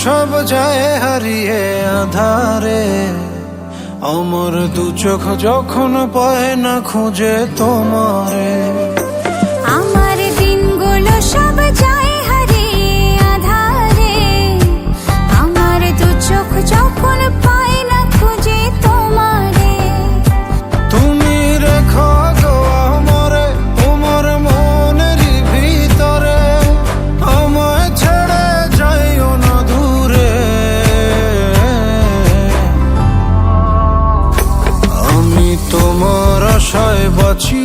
সব যায় হারিয়ে আধারে, আমার দু চোখ যখন পায় না খুঁজে তোমারে। আমার দিনগুলো সব যায় হারিয়ে আধারে, আমার দু চোখ যখন পায় না খুঁজে তোমারে। তুমি রেখো গো আমারে তোমার মনের ভিতরে, আমায় ছেড়ে যাইও না দূরে। আমি তোমার আশায় বাঁচি,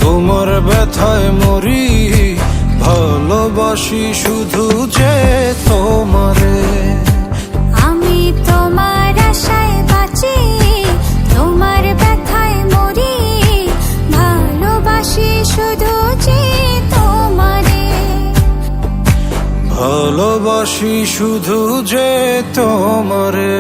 তোমার ব্যথায় মরি, ভালোবাসি শুধু যে তোমারে। আমি তোমার আশায় বাঁচি, তোমার ব্যথায় মরি, ভালোবাসি শুধু যে তোমারে। ভালোবাসি শুধু যে তোমারে।